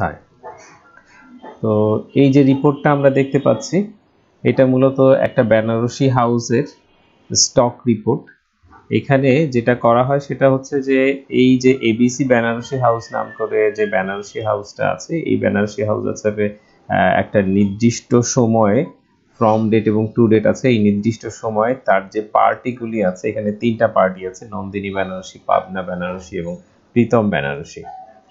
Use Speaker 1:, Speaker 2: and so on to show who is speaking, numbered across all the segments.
Speaker 1: কোথায়। তো এই যে রিপোর্টটা আমরা দেখতে পাচ্ছি, এটা মূলত একটা বেনারসি হাউসের স্টক রিপোর্ট। এখানে যেটা করা হয় সেটা হচ্ছে যে এই যে এবিসি বেনারসি হাউস নাম করে যে বেনারসি হাউসটা আছে, এই বেনারসি হাউস আছে একটা নির্দিষ্ট সময়ে ফ্রম ডেট এবং টু ডেট আছে। এই নির্দিষ্ট সময়ে তার যে পার্টিগুলি আছে, এখানে 3টা পার্টি আছে, নন্দিনী বেনারসি, পাবনা বেনারসি এবং প্রীতম বেনারসি।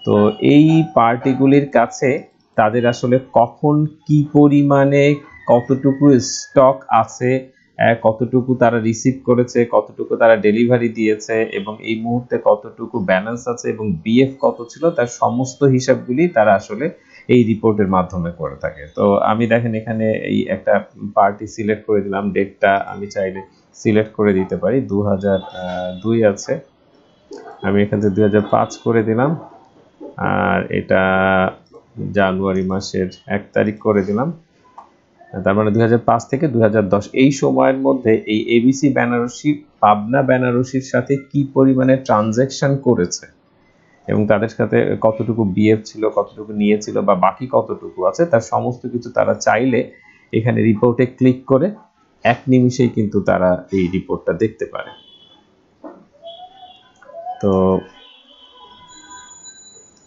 Speaker 1: তো এই পার্টিগুলির কাছে তাদের আসলে কখন কি পরিমাণে কতটুকু স্টক আছে, কতটুকু তারা রিসিভ করেছে, কতটুকু তারা ডেলিভারি দিয়েছে এবং এই মুহূর্তে কতটুকু ব্যালেন্স আছে এবং বিএফ কত ছিল, তার সমস্ত হিসাবগুলি তারা আসলে এই রিপোর্টের মাধ্যমে করে থাকে। তো আমি দেখেন এখানে এই একটা পার্টি সিলেক্ট করে দিলাম, ডেটটা আমি চাইলে সিলেক্ট করে দিতে পারি, 2002 আছে, আমি এখান থেকে 2005 করে দিলাম, আর এটা জানুয়ারি মাসের 1 তারিখ করে দিলাম। তার মানে 2005 থেকে 2010 এই সময়ের মধ্যে এই এবিসি বেনারসি পাবনা বেনারসির সাথে কি পরিমাণে ট্রানজ্যাকশন করেছে এবং তাদের সাথে কতটুকু বিএফ ছিল, কতটুকু নিয়েছিল বা বাকি কতটুকু আছে, তার সমস্ত কিছু তারা চাইলে এখানে রিপোর্টে ক্লিক করে এক নিমিষেই কিন্তু তারা এই রিপোর্টটা দেখতে পারে। তো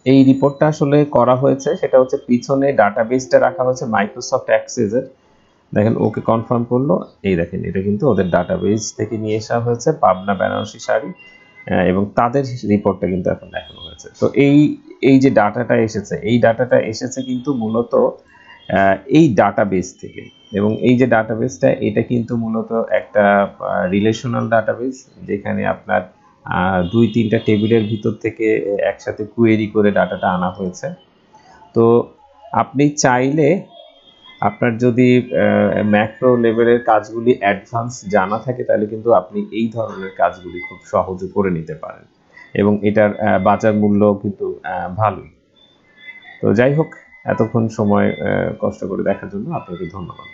Speaker 1: এই রিপোর্টটা আসলে করা হয়েছে সেটা হচ্ছে পিছনে ডাটাবেসটা রাখা হয়েছে মাইক্রোসফট অ্যাক্সেসের। দেখেন ওকে কনফার্ম করলো, এই দেখেন এটা কিন্তু ওদের ডাটাবেস থেকে নিয়ে আসা হয়েছে পাবনা বেনারসি শাড়ি, এবং তাদের রিপোর্টটা কিন্তু এখন দেখানো হয়েছে। তো এই যে ডাটাটা এসেছে, এই ডাটাটা এসেছে কিন্তু মূলত এই ডাটাবেস থেকে, এবং এই যে ডাটাবেসটা এটা কিন্তু মূলত একটা রিলেশনাল ডাটাবেস, যেখানে আপনার 2-3টা টেবিলের ভিতর থেকে একসাথে কোয়েরি করে ডাটাটা আনা হয়েছে। তো আপনি চাইলে আপনার যদি ম্যাক্রো লেভেলের কাজগুলি অ্যাডভান্স জানা থাকে, তাহলে কিন্তু আপনি এই ধরনের কাজগুলি খুব সহজে করে নিতে পারেন এবং এটার বাজার মূল্য কিন্তু ভালোই। তো যাই হোক, এতক্ষণ সময় কষ্ট করে দেখার জন্য আপনাকে ধন্যবাদ।